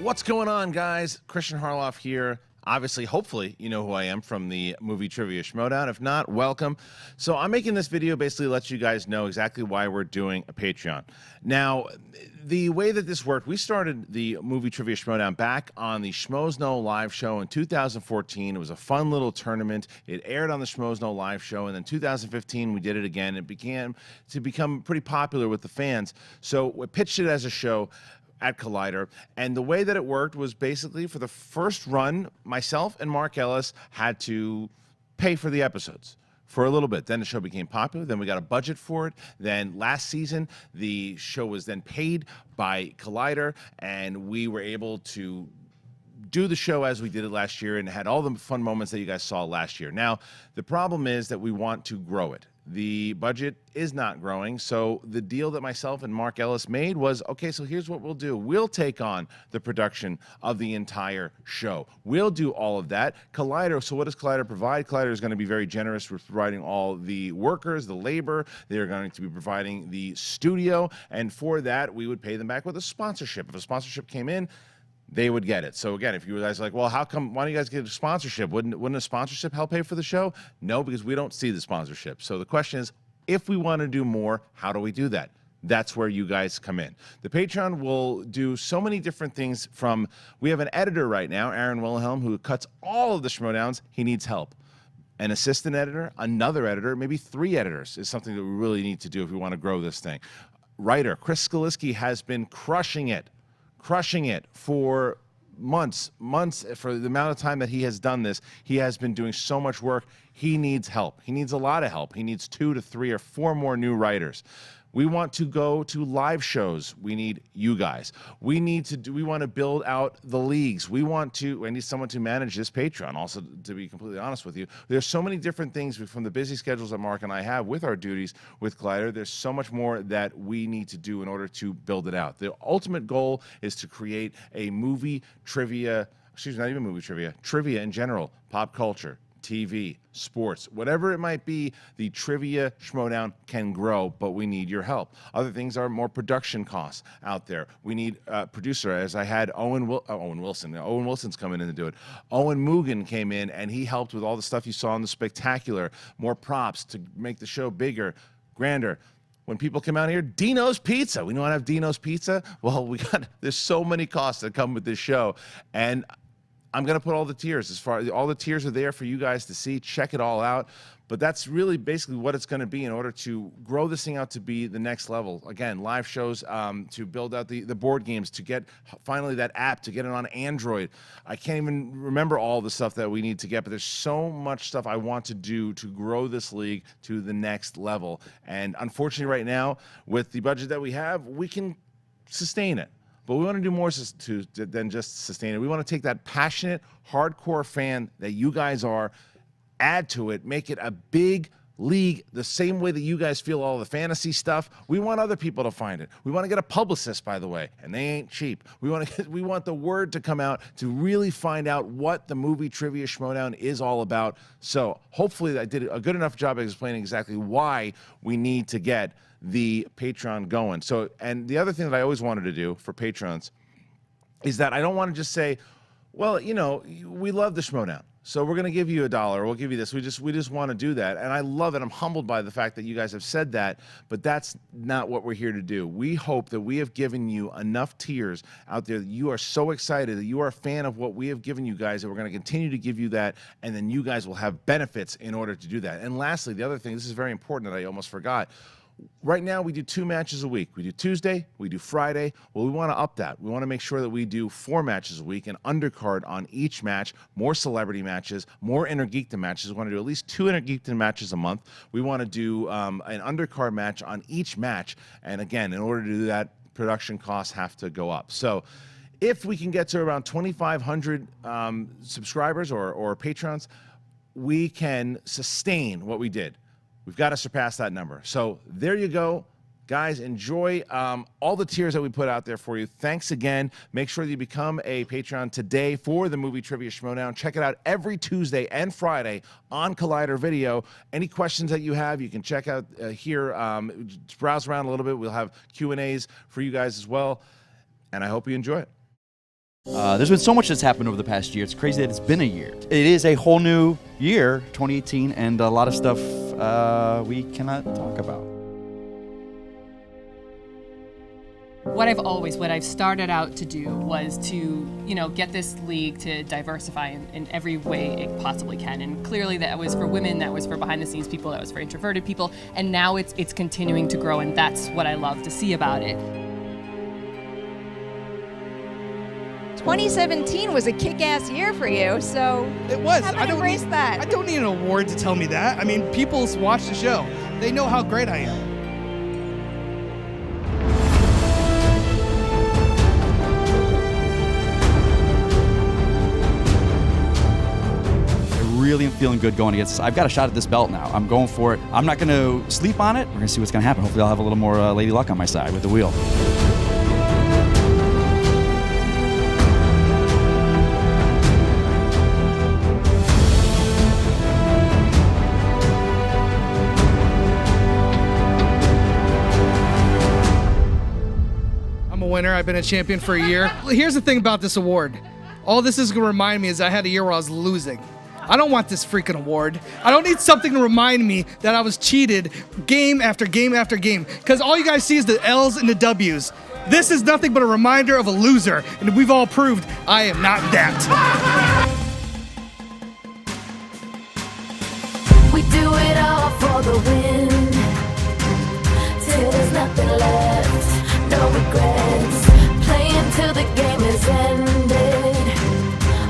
What's going on, guys? Christian Harloff here. Obviously, hopefully, you know who I am from the Movie Trivia Schmoedown. If not, welcome. So I'm making this video basically to let you guys know exactly why we're doing a Patreon. Now, the way that this worked, we started the Movie Trivia Schmoedown back on the Schmoes Know live show in 2014. It was a fun little tournament. It aired on the Schmoes Know live show, and then 2015 we did it again. It began to become pretty popular with the fans. So we pitched it as a show at Collider, and the way that it worked was basically for the first run, myself and Mark Ellis had to pay for the episodes for a little bit. Then the show became popular, then we got a budget for it. Then last season, the show was then paid by Collider, and we were able to do the show as we did it last year and had all the fun moments that you guys saw last year. Now, the problem is that we want to grow it. The budget is not growing, so the deal that myself and Mark Ellis made was, okay, so here's what we'll do. We'll take on the production of the entire show. We'll do all of that. Collider, so what does Collider provide? Collider is going to be very generous with providing all the workers, the labor. They're going to be providing the studio, and for that, we would pay them back with a sponsorship. If a sponsorship came in, they would get it. So again, if you guys are like, well, how come, why don't you guys get a sponsorship? Wouldn't a sponsorship help pay for the show? No, because we don't see the sponsorship. So the question is, if we want to do more, how do we do that? That's where you guys come in. The Patreon will do so many different things from, we have an editor right now, Aaron Wilhelm, who cuts all of the Schmoedowns. He needs help. An assistant editor, another editor, maybe 3 editors is something that we really need to do if we want to grow this thing. Writer, Chris Skaliski has been crushing it for months for the amount of time that he has done this. He has been doing so much work. He needs help. He needs a lot of help. He needs 2 to 3 or 4 more new writers. We want to go to live shows. We need you guys. We want to build out the leagues. I need someone to manage this Patreon also, to be completely honest with you. There's so many different things from the busy schedules that Mark and I have with our duties with Collider. There's so much more that we need to do in order to build it out. The ultimate goal is to create a movie trivia, not even movie trivia, trivia in general, pop culture, TV, sports, whatever it might be. The Trivia Schmoedown can grow, but we need your help. Other things are more production costs out there. We need a producer, as I had Owen Wilson. Owen Wilson's coming in to do it. Owen Mugen came in, and he helped with all the stuff you saw in the Spectacular, more props to make the show bigger, grander. When people come out here, Dino's Pizza. We know how to have Dino's Pizza. Well, there's so many costs that come with this show, and I'm going to put all the tiers. All the tiers are there for you guys to see. Check it all out. But that's really basically what it's going to be in order to grow this thing out to be the next level. Again, live shows, to build out the board games, to get finally that app, to get it on Android. I can't even remember all the stuff that we need to get, but there's so much stuff I want to do to grow this league to the next level. And unfortunately right now, with the budget that we have, we can sustain it. But we want to do more than just sustain it. We want to take that passionate, hardcore fan that you guys are, add to it, make it a big league the same way that you guys feel all the fantasy stuff. We want other people to find it. We want to get a publicist, by the way, and they ain't cheap. We want the word to come out to really find out what the Movie Trivia Schmoedown is all about. So hopefully I did a good enough job of explaining exactly why we need to get the Patreon going. So, and the other thing that I always wanted to do for patrons is that I don't want to just say, well, you know, we love the Schmoedown, so we're going to give you $1, we'll give you this. We just want to do that, and I love it. I'm humbled by the fact that you guys have said that, but that's not what we're here to do. We hope that we have given you enough tiers out there that you are so excited, that you are a fan of what we have given you guys, that we're going to continue to give you that, and then you guys will have benefits in order to do that. And lastly, the other thing, this is very important that I almost forgot. Right now, we do 2 matches a week. We do Tuesday, we do Friday. Well, we want to up that. We want to make sure that we do 4 matches a week, an undercard on each match, more celebrity matches, more Inner Geekdom matches. We want to do at least 2 Inner Geekdom matches a month. We want to do an undercard match on each match. And again, in order to do that, production costs have to go up. So if we can get to around 2,500 subscribers or patrons, we can sustain what we did. We've got to surpass that number. So there you go. Guys, enjoy all the tiers that we put out there for you. Thanks again. Make sure that you become a Patreon today for the Movie Trivia Schmoedown. Check it out every Tuesday and Friday on Collider Video. Any questions that you have, you can check out here. Browse around a little bit. We'll have Q&As for you guys as well. And I hope you enjoy it. There's been so much that's happened over the past year. It's crazy that it's been a year. It is a whole new year, 2018, and a lot of stuff we cannot talk about. What I've started out to do was to, get this league to diversify in every way it possibly can. And clearly that was for women, that was for behind the scenes people, that was for introverted people. And now it's continuing to grow, and that's what I love to see about it. 2017 was a kick-ass year for you, so it was. I embrace that. I don't need an award to tell me that. I mean, people watch the show. They know how great I am. I really am feeling good going against this. I've got a shot at this belt now. I'm going for it. I'm not going to sleep on it. We're going to see what's going to happen. Hopefully I'll have a little more lady luck on my side with the wheel. Winner. I've been a champion for a year. Here's the thing about this award. All this is going to remind me is I had a year where I was losing. I don't want this freaking award. I don't need something to remind me that I was cheated game after game after game. Because all you guys see is the L's and the W's. This is nothing but a reminder of a loser. And we've all proved I am not that. We do it all for the win. Till there's nothing left, no regrets. Playing till the game is ended.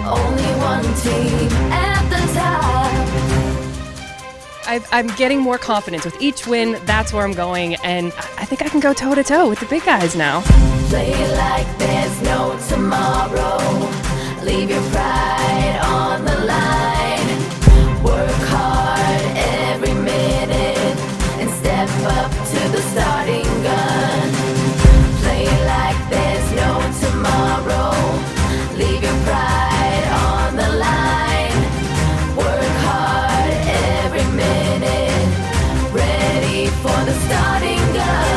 Only one team at the top. I'm getting more confidence with each win. That's where I'm going, and I think I can go toe to toe with the big guys now. Play it like there's no tomorrow. Leave your pride on the line. Work hard every minute and step up to the starting gun. Play it like there's no tomorrow. Leave your pride on the line. Work hard every minute. Ready for the starting gun.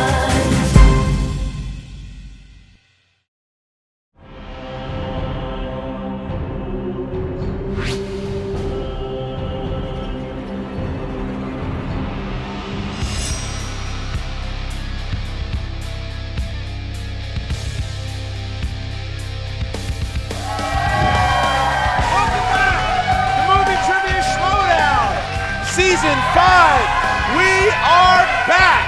Season 5, we are back.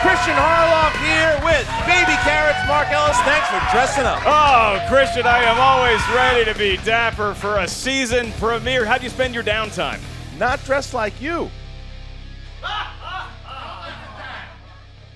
Christian Harloff here with Baby Carrots. Mark Ellis, thanks for dressing up. Oh, Christian, I am always ready to be dapper for a season premiere. How'd you spend your downtime? Not dressed like you.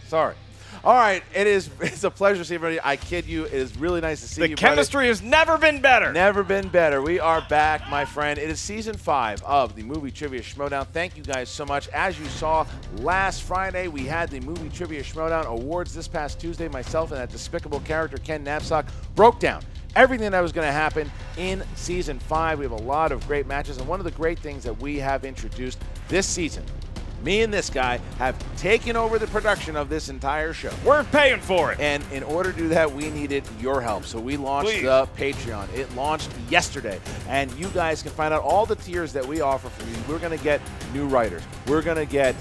Sorry. All right, it's a pleasure to see everybody. I kid you, it is really nice to see you. The chemistry has never been better. Never been better. We are back, my friend. It is season 5 of the Movie Trivia Schmoedown. Thank you guys so much. As you saw last Friday, we had the Movie Trivia Schmoedown Awards this past Tuesday. Myself and that despicable character, Ken Knapsack, broke down everything that was going to happen in season 5. We have a lot of great matches, and one of the great things that we have introduced this season, me and this guy have taken over the production of this entire show. We're paying for it. And in order to do that, we needed your help. So we launched the Patreon. It launched yesterday. And you guys can find out all the tiers that we offer for you. We're going to get new writers. We're going to get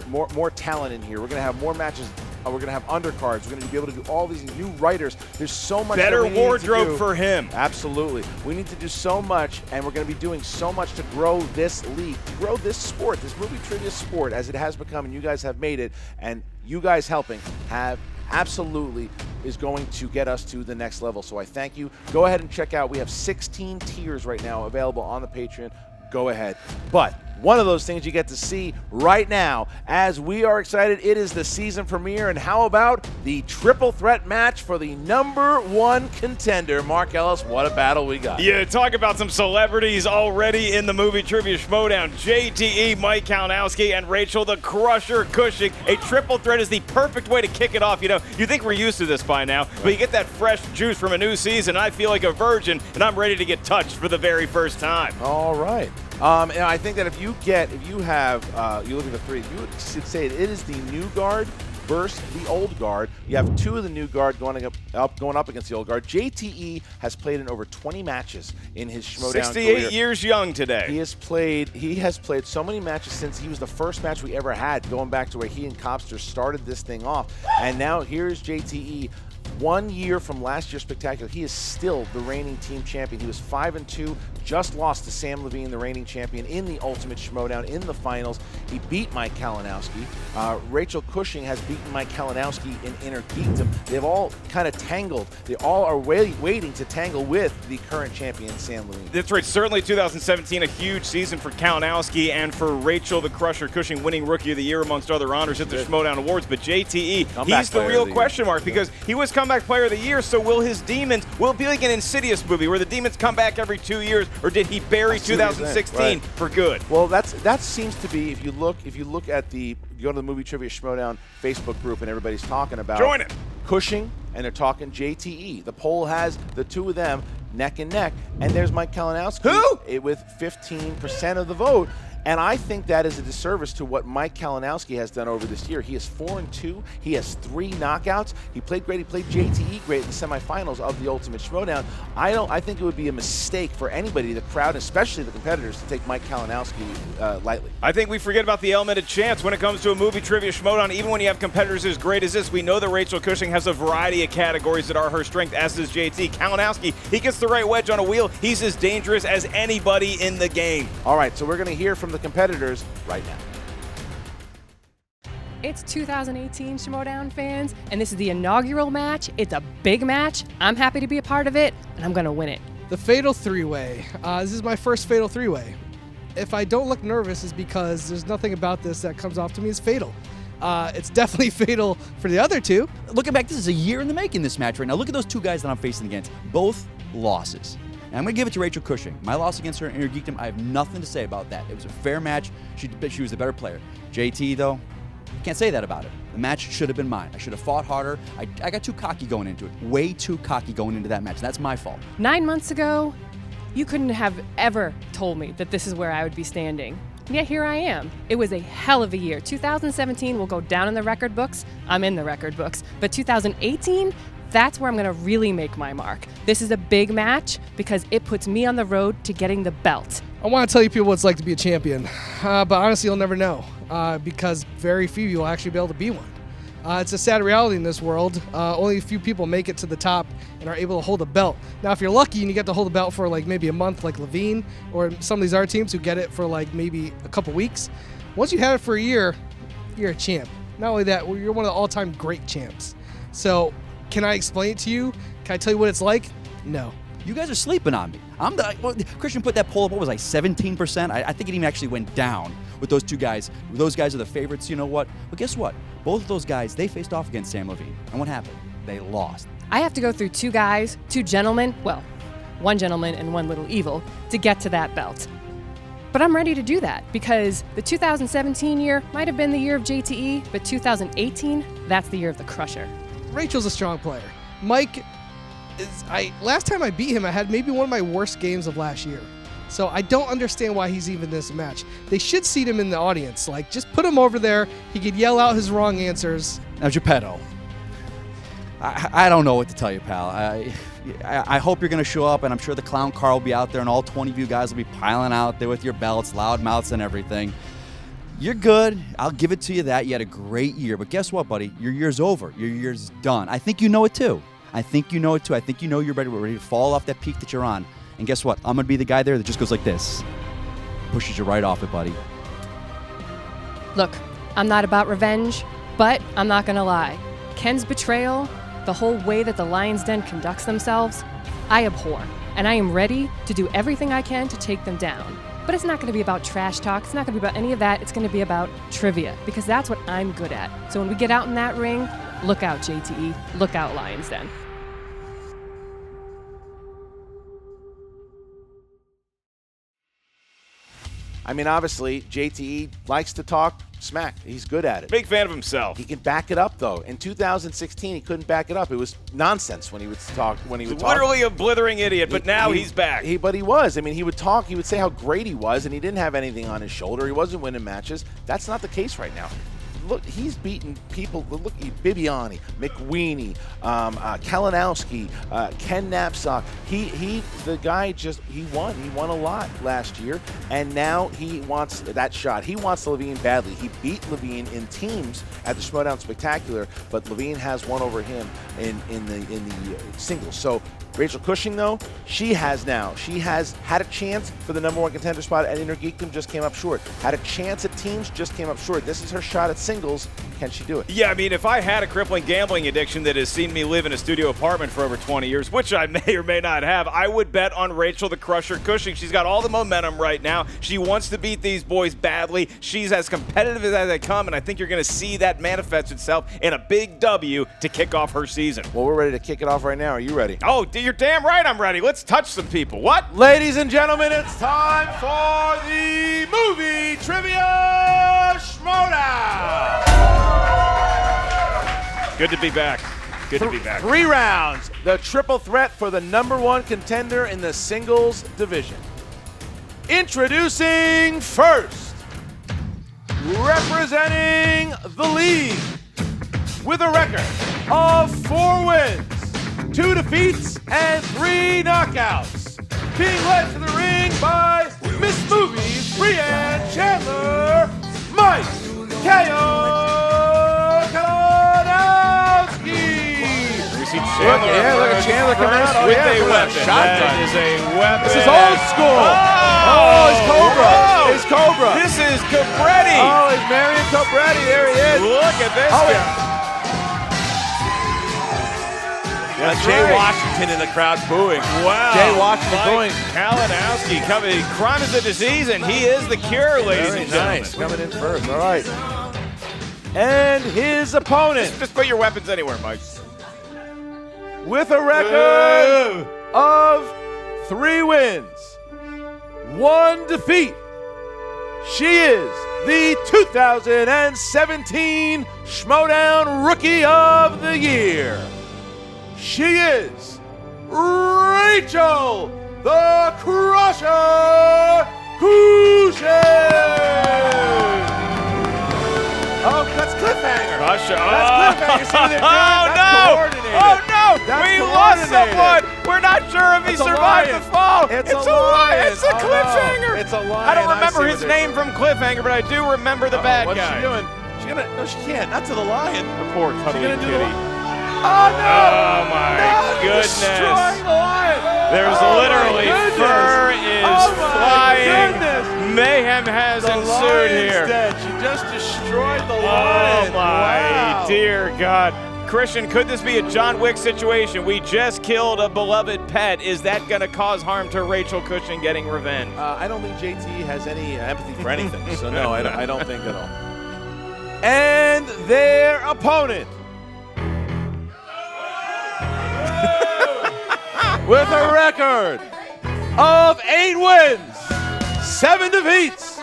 more talent in here. We're going to have more matches. We're going to have undercards. We're going to be able to do all these new writers. There's so much better wardrobe for him. Absolutely. We need to do so much, and we're going to be doing so much to grow this league, to grow this sport, this movie trivia sport as it has become, and you guys have made it, and you guys helping have absolutely is going to get us to the next level. So I thank you. Go ahead and check out. We have 16 tiers right now available on the Patreon. Go ahead. But one of those things you get to see right now as we are excited. It is the season premiere, and how about the triple threat match for the #1 contender? Mark Ellis, what a battle we got. Yeah, talk about some celebrities already in the Movie Trivia Schmoedown. JTE, Mike Kalinowski, and Rachel the Crusher Cushing. A triple threat is the perfect way to kick it off. You know, you think we're used to this by now, but you get that fresh juice from a new season. I feel like a virgin, and I'm ready to get touched for the very first time. All right. And I think that if you look at the 3, you should say it is the new guard versus the old guard. You have two of the new guard going up against the old guard. JTE has played in over 20 matches in his Schmoedown 68 career. years young today. He has played so many matches since he was the first match we ever had, going back to where he and Copster started this thing off. And now here's JTE. 1 year from last year's Spectacular, he is still the reigning team champion. He was 5-2, just lost to Samm Levine, the reigning champion, in the Ultimate Schmoedown in the finals. He beat Mike Kalinowski. Rachel Cushing has beaten Mike Kalinowski in Inner Geekdom. They've all kind of tangled. They all are waiting to tangle with the current champion, Samm Levine. That's right. Certainly 2017, a huge season for Kalinowski and for Rachel the Crusher Cushing, winning Rookie of the Year amongst other honors at the Schmoedown Awards. But JTE, he's the real question mark because he was Comeback Player of the Year, so will his demons, will it be like an Insidious movie where the demons come back every 2 years, or did he bury 2016 for good? Well, that seems to be, if you look at you go to the Movie Trivia Schmoedown Facebook group and everybody's talking about Join it. Cushing and they're talking JTE. The poll has the two of them neck and neck, and there's Mike Kalinowski with 15% of the vote. And I think that is a disservice to what Mike Kalinowski has done over this year. He is 4-2. He has 3 knockouts. He played great. He played JTE great in the semifinals of the Ultimate Schmoedown. I think it would be a mistake for anybody, the crowd, especially the competitors, to take Mike Kalinowski lightly. I think we forget about the element of chance when it comes to a Movie Trivia Schmoedown. Even when you have competitors as great as this, we know that Rachel Cushing has a variety of categories that are her strength, as does JT. Kalinowski, he gets the right wedge on a wheel. He's as dangerous as anybody in the game. All right, so we're going to hear from the competitors right now. It's 2018 Schmoedown fans, and this is the inaugural match. It's a big match. I'm happy to be a part of it, and I'm going to win it. The Fatal 3-Way. This is my first Fatal 3-Way. If I don't look nervous, it's because there's nothing about this that comes off to me as fatal. It's definitely fatal for the other two. Looking back, this is a year in the making, this match right now. Look at those two guys that I'm facing against. Both losses. And I'm going to give it to Rachel Cushing. My loss against her in Inner Geekdom, I have nothing to say about that. It was a fair match. She was the better player. JT, though, can't say that about it. The match should have been mine. I should have fought harder. I got too cocky going into it. Way too cocky going into that match. That's my fault. 9 months ago, you couldn't have ever told me that this is where I would be standing. And yet here I am. It was a hell of a year. 2017 will go down in the record books. I'm in the record books. But 2018, that's where I'm going to really make my mark. This is a big match because it puts me on the road to getting the belt. I want to tell you people what it's like to be a champion, but honestly, you'll never know because very few of you will actually be able to be one. It's a sad reality in this world. Only a few people make it to the top and are able to hold a belt. Now, if you're lucky and you get to hold a belt for like maybe a month, like Levine, or some of these other teams who get it for like maybe a couple weeks, once you have it for a year, you're a champ. Not only that, you're one of the all-time great champs. So, can I explain it to you? Can I tell you what it's like? No. You guys are sleeping on me. Christian put that poll up, what was I, 17%? I think it even actually went down with those two guys. Those guys are the favorites, you know what? But guess what? Both of those guys, they faced off against Samm Levine. And what happened? They lost. I have to go through two guys, two gentlemen, well, one gentleman and one little evil, to get to that belt. But I'm ready to do that because the 2017 year might have been the year of JTE, but 2018, that's the year of the Crusher. Rachel's a strong player. Mike last time I beat him, I had maybe one of my worst games of last year. So I don't understand why he's even in this match. They should seat him in the audience. Like, just put him over there. He could yell out his wrong answers. Now, Geppetto, I don't know what to tell you, pal. I hope you're going to show up, and I'm sure the clown car will be out there, and all 20 of you guys will be piling out there with your belts, loud mouths, and everything. You're good. I'll give it to you that. You had a great year. But guess what, buddy? Your year's over. Your year's done. I think you know it, too. I think you know it, too. I think you know you're ready to fall off that peak that you're on. And guess what? I'm going to be the guy there that just goes like this. Pushes you right off it, buddy. Look, I'm not about revenge, but I'm not going to lie. Ken's betrayal, the whole way that the Lion's Den conducts themselves, I abhor. And I am ready to do everything I can to take them down. But it's not going to be about trash talk. It's not going to be about any of that. It's going to be about trivia, because that's what I'm good at. So when we get out in that ring, look out, JTE. Look out, Lion's Den. I mean, obviously, JTE likes to talk smack. He's good at it. Big fan of himself. He can back it up, though. In 2016, he couldn't back it up. It was nonsense when he would talk. Literally a blithering idiot, but now he's back. But he was. I mean, he would talk. He would say how great he was, and he didn't have anything on his shoulder. He wasn't winning matches. That's not the case right now. look, he's beaten people. Look, Bibiani, McWeeny, Kalinowski, Ken Knapsack. The guy he won. He won a lot last year, and now he wants that shot. He wants Levine badly. He beat Levine in teams at the Schmoedown Spectacular, but Levine has one over him in the singles. So Rachel Cushing, though, she has had a chance for the #1 contender spot at Inner Geekdom, just came up short. Had a chance at teams, just came up short. This is her shot at singles. Can she do it? Yeah, I mean, if I had a crippling gambling addiction that has seen me live in a studio apartment for over 20 years, which I may or may not have, I would bet on Rachel the Crusher Cushing. She's got all the momentum right now. She wants to beat these boys badly. She's as competitive as they come, and I think you're going to see that manifest itself in a big W to kick off her season. Well, we're ready to kick it off right now. Are you ready? Oh, you're damn right I'm ready. Let's touch some people. What? Ladies and gentlemen, it's time for the Movie Trivia Schmoedown. Good to be back. Good to be back. 3 rounds, the triple threat for the #1 contender in the singles division. Introducing first, representing the league with a record of 4 wins, 2 defeats, and 3 knockouts. Being led to the ring by Miss Movies, Brianne Chandler, Mike Kalinowski. We see Chandler. Look at Chandler coming out. Oh, with yeah, a look at weapon. that shotgun. That is a weapon. This is old school. Oh, it's Cobra. whoa. It's Cobra. This is Cabretti. Oh, it's Marion Cobretti. There he is. Look at this Oh, guy. yeah. Jay right. Washington in the crowd booing. Wow. Jay Washington Mike booing. Kalinowski coming. Crime is a disease, and he is the cure, ladies Very and gentlemen. nice. Coming in first. All right. And his opponent, Just put your weapons anywhere, Mike. with a record of 3 wins, 1 defeat. She is the 2017 Schmoedown Rookie of the Year. She is Rachel the Crusher Cushing. Oh, that's cliffhanger. Russia. That's cliffhanger. See what they're doing? Oh, That's no. coordinated. Oh, no. That's We lost coordinated. someone. We're not sure if he It's a survived lion. the fall. It's a a lion. lion. It's a Oh, no. cliffhanger. It's a lion. I don't I remember see his what they're name from cliffhanger, but I do remember the bad What's guy. she doing? She gonna? No, she can't. Not to the lion. The poor cuddly gonna do kitty. the- Oh no! Oh, my goodness. Destroying the lion. There's Oh, my literally goodness. fur is Oh, my flying. goodness. Mayhem has The ensued lion's here. dead. She just destroyed the Oh lion. my Wow. dear God. Christian, could this be a John Wick situation? We just killed a beloved pet. Is that going to cause harm to Rachel Cushing getting revenge? I don't think JTE has any empathy for anything, so no, I don't think at all. And their opponent, with a record of 8 wins, 7 defeats,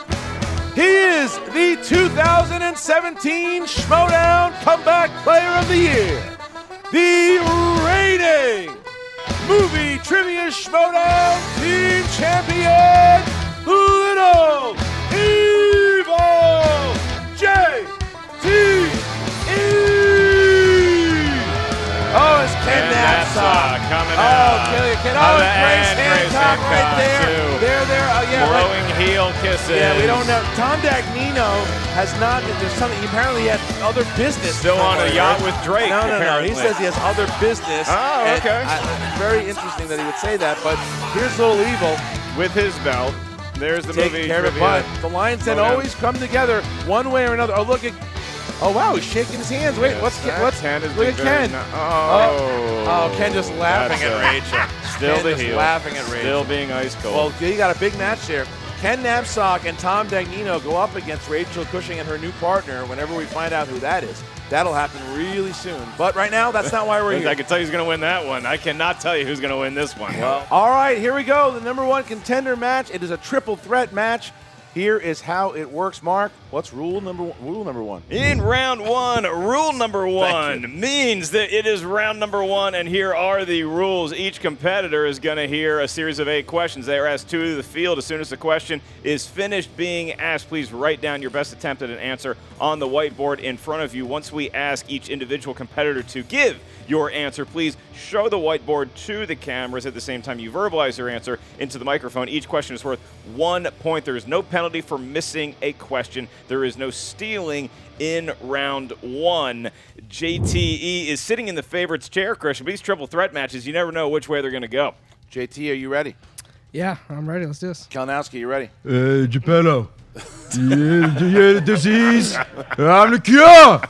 he is the 2017 Schmoedown Comeback Player of the Year, the reigning Movie Trivia Schmoedown Team Champion, Little Evil JTE. Oh, it's Ken Knapsack coming Oh, out. kill you, Ken. Oh, Oh, it's Grace and Grace Hancock right Hancock, there. too. There. Oh, yeah. Blowing heel kisses. Yeah, we don't know. Tom Dagnino has not. There's something. Apparently, he had other business. Still on a somewhere, yacht right? with Drake, No. apparently. He says he has other business. Oh, and okay. very interesting that he would say that. But here's Little Evil With his belt. There's the taking movie care of it. trivia. But the Lions Den Oh, yeah. always come together one way or another. Oh, look at. Oh wow, he's shaking his hands. Wait, Yes, what's Ken has look been at Ken? very Oh, Ken just laughing That's at Rachel. Still Ken the just heel. laughing at Rachel. Still being ice cold. Well, you got a big match there. Ken Knapsack and Tom Dagnino go up against Rachel Cushing and her new partner whenever we find out who that is. That'll happen really soon. But right now, that's not why we're here. I can tell you who's going to win that one. I cannot tell you who's going to win this one. Well, All right, here we go. The #1 contender match. It is a triple threat match. Here is how it works, Mark. What's rule number one? Rule number one. In round one, rule number one means that it is round number one, and here are the rules. Each competitor is going to hear a series of 8 questions. They are asked to the field. As soon as the question is finished being asked, please write down your best attempt at an answer on the whiteboard in front of you. Once we ask each individual competitor to give your answer, please show the whiteboard to the cameras at the same time you verbalize your answer into the microphone. Each question is worth 1 point. There is no penalty for missing a question. There is no stealing in round one. JTE is sitting in the favorites chair, Christian. These triple threat matches, you never know which way they're going to go. JT, are you ready? Yeah, I'm ready. Let's do this. Kalinowski, you ready? Geppetto. Disease. I'm the cure.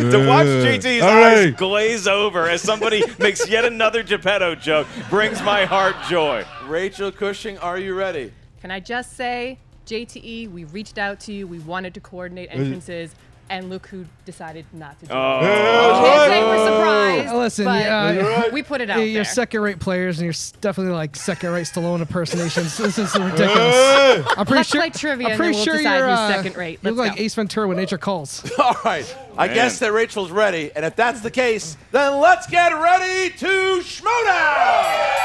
To watch JT's eyes glaze over as somebody makes yet another Geppetto joke brings my heart joy. Rachel Cushing, are you ready? Can I just say, JTE, we reached out to you. We wanted to coordinate entrances, and look who decided not to do it. Can't say we're surprised, Listen, but we put it out you're there. second-rate players, and you're definitely like second-rate Stallone impersonations. This is ridiculous. I'm pretty Let's sure. play trivia, I'm and pretty then sure we'll decide you're who's second rate. You look Let's like go. Ace Ventura when nature calls. All right. I guess that Rachel's ready, and if that's the case, then let's get ready to Schmoedown!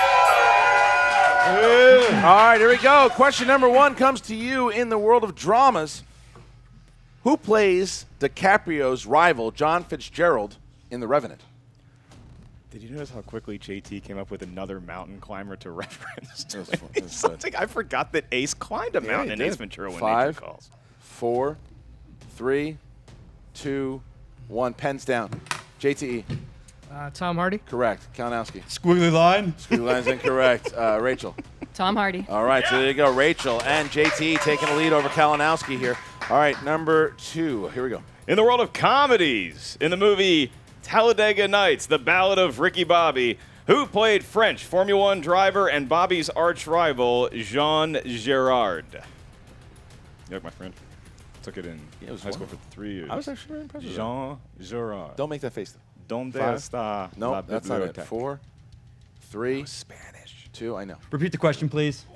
All right, here we go. Question number one comes to you in the world of dramas. Who plays DiCaprio's rival, John Fitzgerald, in The Revenant? Did you notice how quickly JT came up with another mountain climber to reference? That was fun. That was Something I forgot that Ace climbed a mountain in he Ace did. Ventura when 5, nature calls. 4, 3, 2, 1. Pens down. JTE. Tom Hardy. Correct. Kalinowski. Squiggly line. Squiggly line's incorrect. Rachel. Tom Hardy. All right, so there you go. Rachel and JT taking the lead over Kalinowski here. All right, number 2. Here we go. In the world of comedies, in the movie Talladega Nights, The Ballad of Ricky Bobby, who played French Formula One driver and Bobby's arch rival, Jean Girard? You like my friend? Took it in high school for 3 years. I was actually very impressed with that. Jean Girard. Don't make that face. Donde 5. está No, la that's not it. biblioteca? 4, 3, Spanish. 2. I know. Repeat the question, please.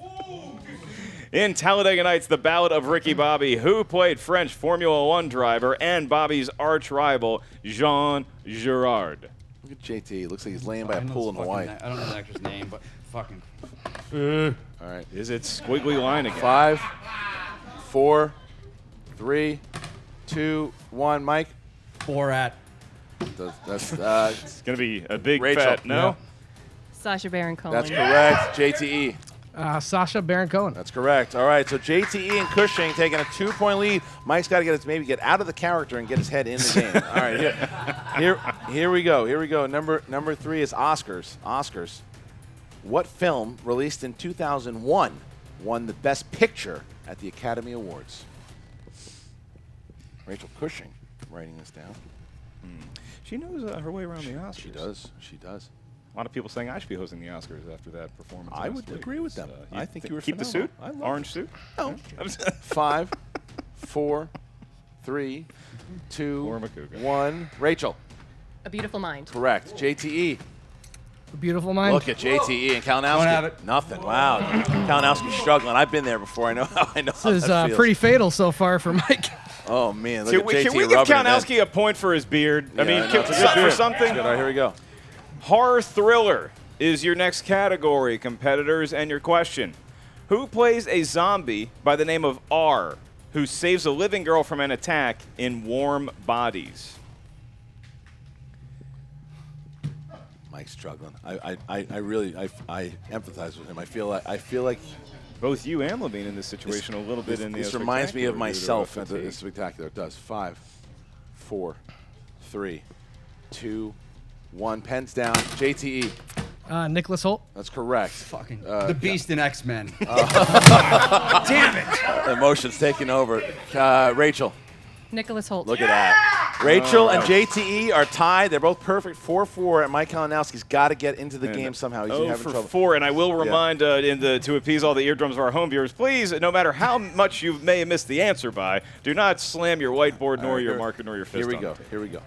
In Talladega Nights, The Ballad of Ricky Bobby, who played French Formula One driver and Bobby's arch rival, Jean Girard? Look at JT. Looks like he's laying by a pool in Hawaii. I don't know the actor's name, but fucking. All right. Is it squiggly line again? 5, 4, 3, 2, 1. Mike. Borat. That's It's going to be a big Rachel. fat no. Sacha Baron Cohen. that's correct. JTE. Sasha Baron Cohen. That's correct. All right, so JTE and Cushing taking a 2-point lead. Mike's got to maybe get out of the character and get his head in the game. All right, here we go. Here we go. Number 3 is Oscars. Oscars. What film released in 2001 won the Best Picture at the Academy Awards? Rachel Cushing, writing this down. She knows her way around the Oscars. She does. She does. A lot of people saying I should be hosting the Oscars after that performance. I last would week. agree with them. I think you were keep the phenomenal. suit, I love orange suit. No. 5, 4, 3, 2, Or Makuga. 1. Rachel. A Beautiful Mind. Correct. JTE. A Beautiful Mind. Look at JTE and Kalinowski. Don't have it. Nothing. Wow. Kalinowski's struggling. I've been there before. I know how This that is feels. pretty fatal so far for Mike. Oh man. Look Can at we, JT can we give rubbing it in. Kalinowski a point for his beard? I mean, Yeah, no, it's a good for beard. something. It's good. All right, here we go. Horror thriller is your next category, competitors, and your question. Who plays a zombie by the name of R who saves a living girl from an attack in Warm Bodies? Mike's struggling. I really empathize with him. I feel like Both you and Levine in this situation a little bit in the this reminds me of spectacular due to myself at fatigue. the spectacular. It does. 5, 4, 3, 2, 1. Pens down. JTE. Nicholas Holt. That's correct. Fucking. the Beast in X-Men. Emotions taking over. Rachel. Nicholas Holt. Look at that. Rachel and JTE are tied. They're both perfect. 4-4, and Mike Kalinowski's got to get into the game somehow. He's having for trouble. 4, and I will remind to appease all the eardrums of our home viewers, please, no matter how much you may have missed the answer by, do not slam your whiteboard, nor your marker, nor your fist. Here we on go. the table. Here we go.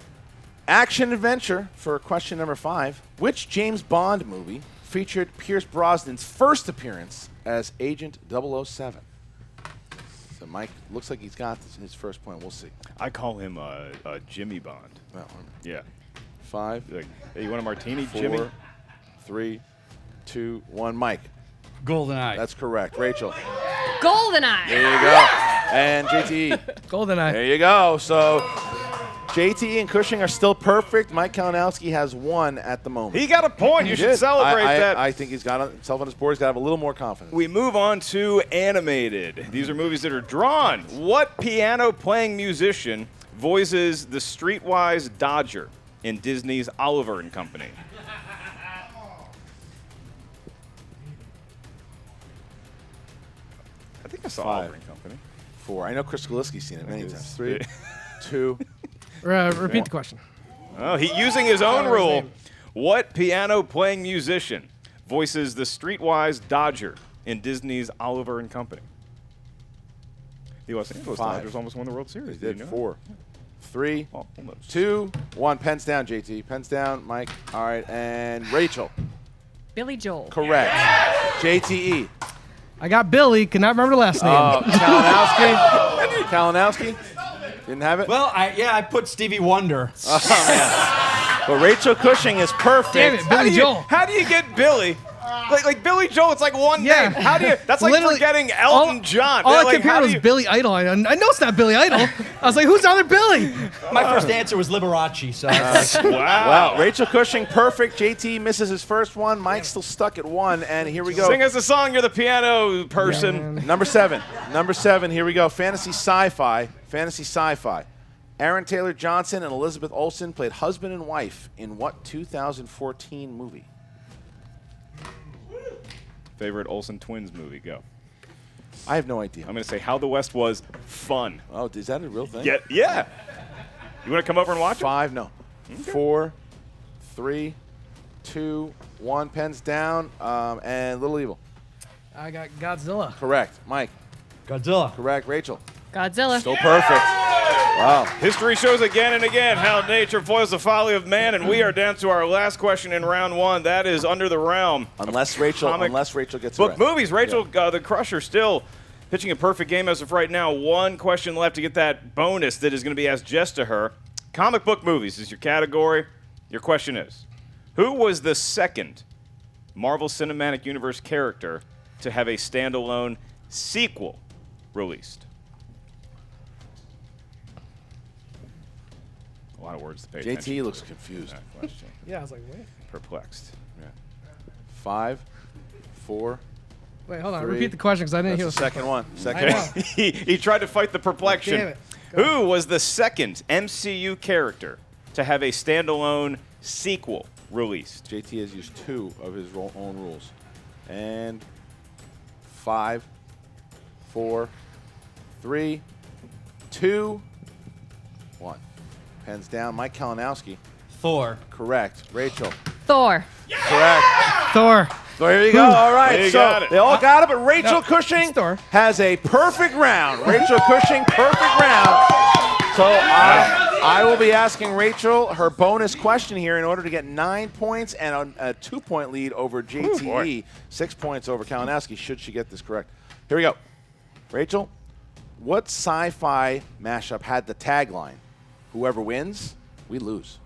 Action adventure for question number 5. Which James Bond movie featured Pierce Brosnan's first appearance as Agent 007? So Mike looks like he's got his first point. We'll see. I call him Jimmy Bond. Well, Yeah. 5, Like, hey, you want a martini, 4, Jimmy? 3, 2, 1. Mike. GoldenEye. That's correct. Rachel. Goldeneye. There you go. And JTE. GoldenEye. There you go. So JTE and Cushing are still perfect. Mike Kalinowski has 1 at the moment. He got a point. You should did. celebrate that. I think he's got himself on his board. He's got to have a little more confidence. We move on to animated. These are movies that are drawn. What piano-playing musician voices the streetwise Dodger in Disney's Oliver and Company? I think I saw 5, Oliver and Company. 4. I know Chris Kalinowski's seen it many times. 3, 2. Repeat the question. Oh, he using his own rule. What piano-playing musician voices the streetwise Dodger in Disney's Oliver and Company? The Los Angeles 5. Dodgers almost won the World Series. He did. you know? 4, 3, Oh, almost. 2, 1. Pens down, JT. Pens down, Mike. All right, and Rachel. Billy Joel. Correct. JTE. I got Billy. Cannot remember the last name. Kalinowski. Kalinowski. Didn't have it? Well, I put Stevie Wonder. But Rachel Cushing is perfect. Damn it, Billy Joel. How do you get Billy? Like Billy Joel, it's like one Yeah. name. How do you? That's like Literally, forgetting Elton John. All I Like, kept hearing how do was you- Billy Idol. I know it's not Billy Idol. I was like, who's the other Billy? My first answer was Liberace, so I was like, Wow. Rachel Cushing, perfect. JT misses his first one. Mike's still stuck at 1, and here we go. Sing us a song. You're the piano person. Number 7. Number 7. Here we go. Fantasy sci-fi. Fantasy sci-fi. Aaron Taylor Johnson and Elizabeth Olsen played husband and wife in what 2014 movie? Favorite Olsen twins movie? Go. I have no idea. I'm gonna say How the West Was fun. Oh, is that a real thing? Yeah. You want to come over and watch it? 5, no. 4, 3, 2, 1. Pens down. And Little Evil. I got Godzilla. Correct. Mike. Godzilla. Correct. Rachel. Godzilla. Still perfect. Wow. History shows again and again how nature foils the folly of man, and we are down to our last question in round 1. That is Under the Realm. Unless Rachel gets it Book right. movies. Rachel, the Crusher, still pitching a perfect game as of right now. 1 question left to get that bonus that is going to be asked just to her. Comic book movies is your category. Your question is, who was the second Marvel Cinematic Universe character to have a standalone sequel released? A lot of words to pay attention JT to. looks confused. That question. Yeah, I was like, wait. Perplexed. 5, 4. Wait, hold on. 3. Repeat the question because I didn't That's hear the second one. I Second know. one. he tried to fight the perplexion. Damn it. Go Who was the second MCU character to have a standalone sequel released? JT has used 2 of his own rules. And 5, 4, 3, 2, 1. Pens down. Mike Kalinowski. Thor. Correct. Rachel. Thor. Correct. Thor. So here you go. All right. They So got it. they all got it, but Rachel No, Cushing it's Thor. has a perfect round. Rachel Cushing, perfect round. So I will be asking Rachel her bonus question here in order to get 9 points and a 2-point lead over JTE. 6 points over Kalinowski should she get this correct. Here we go. Rachel, what sci-fi mashup had the tagline, "Whoever wins, we lose"?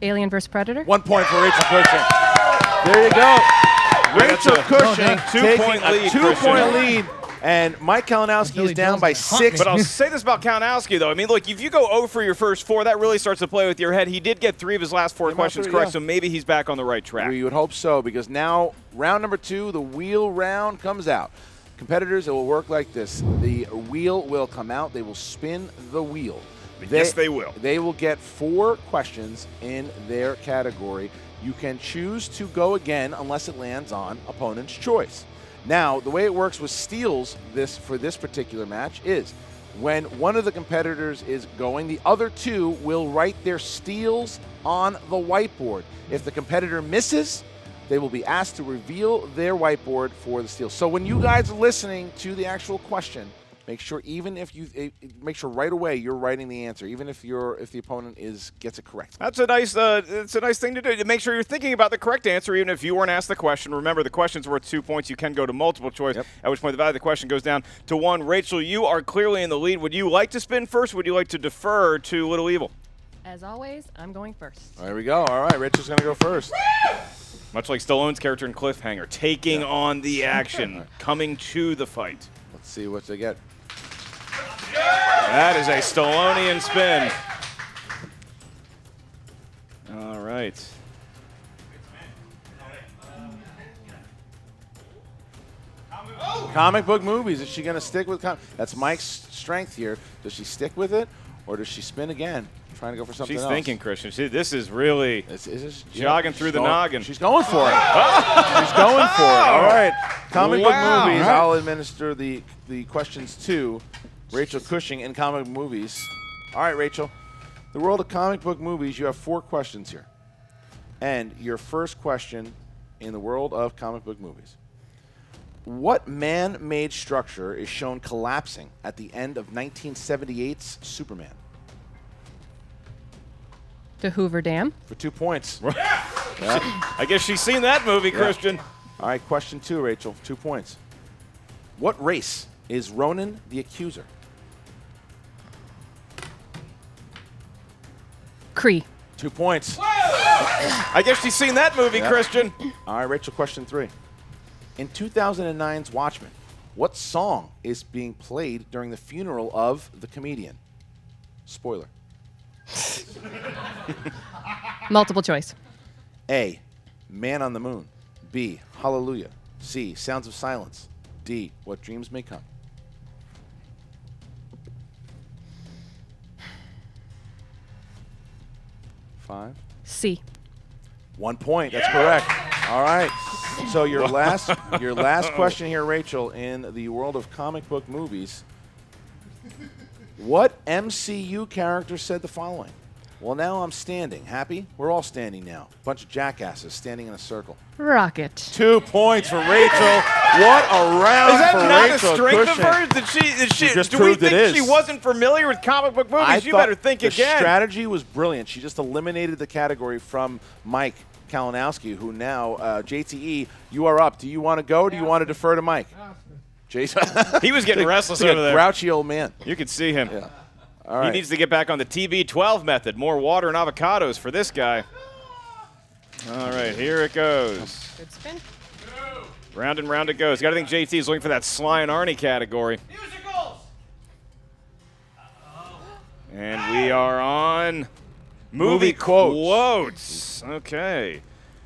Alien vs. Predator. 1 point for Rachel Cushing. There you go. Rachel That's a Cushing two-point taking lead, a 2-point Christian. lead. And Mike Kalinowski Billy is down Joel's by gonna hunt 6. me. But I'll say this about Kalinowski, though. I mean, look, if you go 0 for your first 4, that really starts to play with your head. He did get 3 of his last 4 questions three, correct, yeah. so maybe he's back on the right track. We would hope so, because now round number 2, the wheel round comes out. Competitors, it will work like this. The wheel will come out. They will spin the wheel. Yes, they will. They will get 4 questions in their category. You can choose to go again unless it lands on opponent's choice. Now, the way it works with steals for this particular match is when one of the competitors is going, the other 2 will write their steals on the whiteboard. If the competitor misses, they will be asked to reveal their whiteboard for the steal. So when you guys are listening to the actual question, Make sure make sure right away you're writing the answer, even if the opponent gets it correct. That's a nice thing to do. To make sure you're thinking about the correct answer, even if you weren't asked the question. Remember, the question's worth 2 points. You can go to multiple choice, at which point the value of the question goes down to 1. Rachel, you are clearly in the lead. Would you like to spin first? Would you like to defer to Little Evil? As always, I'm going first. There we go. All right, Rachel's going to go first. Much like Stallone's character in Cliffhanger, taking on the action, coming to the fight. Let's see what they get. That is a Stallonian spin. All right. Comic book movies. Is she going to stick with That's Mike's strength here. Does she stick with it, or does she spin again? Trying to go for something else. She's thinking, Christian. This is really jogging through the noggin. She's going for it. She's going for it. All right. Comic book movies. I'll administer the questions to Rachel Cushing in comic book movies. All right, Rachel. The world of comic book movies, you have 4 questions here. And your first question in the world of comic book movies. What man-made structure is shown collapsing at the end of 1978's Superman? The Hoover Dam. For 2 points. I guess she's seen that movie, Christian. All right, question 2, Rachel. 2 points. What race is Ronan the Accuser? Cree. 2 points. I guess she's seen that movie, Christian. All right, Rachel, question 3. In 2009's Watchmen, what song is being played during the funeral of the comedian? Spoiler. Multiple choice. A, Man on the Moon. B, Hallelujah. C, Sounds of Silence. D, What Dreams May Come. Five. C. 1 point. That's correct. All right. So your last question here, Rachel, in the world of comic book movies. What MCU character said the following? Well, now I'm standing. Happy? We're all standing now. Bunch of jackasses standing in a circle. Rocket. 2 points for Rachel. What a round Is that for not Rachel a strength Cushing. of hers? She just do we proved it think is. she wasn't familiar with comic book movies? I You thought better think the again. strategy was brilliant. She just eliminated the category from Mike Kalinowski, who now, JTE, you are up. Do you want to go or do you want to defer to Mike? Jason. He was getting restless like over a there. grouchy old man. You could see him. Yeah. All right. He needs to get back on the TB12 method. More water and avocados for this guy. All right, here it goes. Good spin. Round and round it goes. Got to think JT is looking for that Sly and Arnie category. Musicals. And we are on movie quotes. Okay.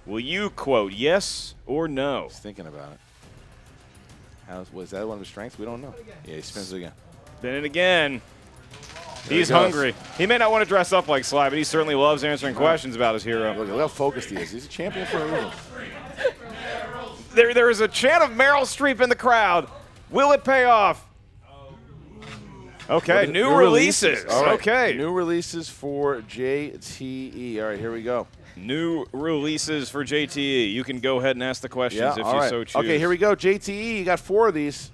Will you quote yes or no? He's thinking about it. Was that one of his strengths? We don't know. Yeah, he spins it again. Spin it again. There He's he goes. hungry. He may not want to dress up like Sly, but he certainly loves answering questions about his hero. Look how focused he is. He's a champion for a reason. There is a chant of Meryl Streep in the crowd. Will it pay off? Okay, new releases. All right. Okay. New releases for JTE. All right, here we go. New releases for JTE. You can go ahead and ask the questions if all you right. so choose. Okay, here we go. JTE, you got 4 of these.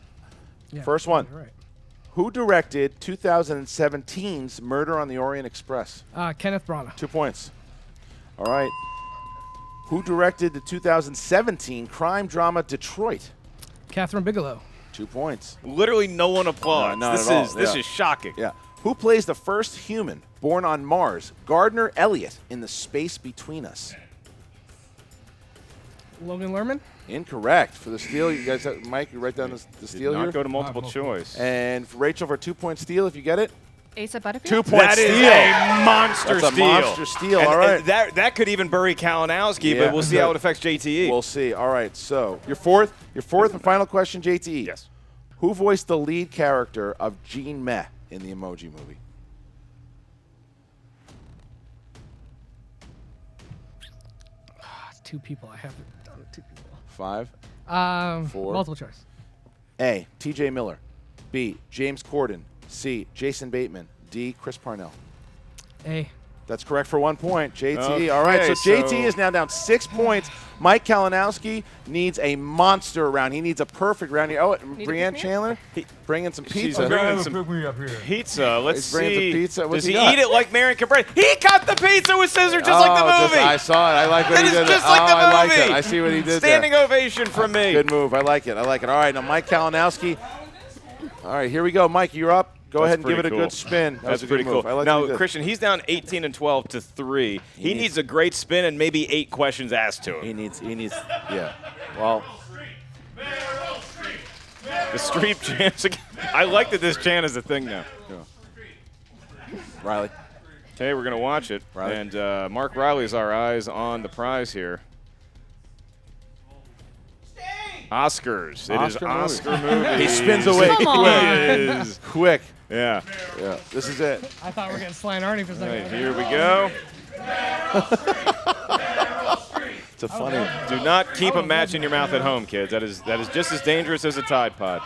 Yeah, First one. you're right. Who directed 2017's Murder on the Orient Express? Kenneth Branagh. 2 points. All right. Who directed the 2017 crime drama Detroit? Catherine Bigelow. 2 points. Literally no one applauds. No, not this at all. is this Yeah. is shocking. Yeah. Who plays the first human born on Mars? Gardner Elliott in The Space Between Us. Logan Lerman. Incorrect. For the steal, you guys have, Mike, you write down the steal Not here. go to multiple choice. And for Rachel, for a 2-point steal, if you get it. Asa Butterfield. 2 point That steal. is a monster That's a steal. monster steal. And- All right. and that could even bury Kalinowski, Yeah. but we'll see how it affects JTE. We'll see. All right. So your fourth and final question, JTE. Yes. Who voiced the lead character of Jean Meh in the Emoji Movie? Two people. I haven't done 2 people. 5. 4. Multiple choice. A, T.J. Miller. B, James Corden. C, Jason Bateman. D, Chris Parnell. A. That's correct for 1 point. JTE. All right, so Okay, JTE is now down 6 points. Mike Kalinowski needs a monster round. He needs a perfect round here. Oh, Brianne Chandler bringing some She's pizza. bringing some pizza. Let's He's bringing see. some pizza. What's Does he he got? eat it like Marion Cabret? He cut the pizza with scissors just like the movie. I saw it. I like what That he is did. just like the I like movie. it. I see what he did Standing there. ovation from me. Good move. I like it. I like it. All right, now Mike Kalinowski. All right, here we go. Mike, you're up. Go ahead and give it a good spin. That That's was a good pretty move. cool. I like what Now, he did. Christian, he's down 18 and 12 to 3. He needs a great spin and maybe 8 questions asked to him. He needs, yeah. Well, The street chants. I like that this chant is a thing now. Riley. Okay, we're going to watch it. Riley. And Mark Riley's our eyes on the prize here. Oscars. It is Oscar Oscar movie. He spins away Come on. Quiz. quick. Yeah. Yeah, this is it. I thought we were getting Sly and Arnie for a All second. right, here we go. It's a funny. Do not keep a match in your mouth at home, kids. That is just as dangerous as a Tide Pod.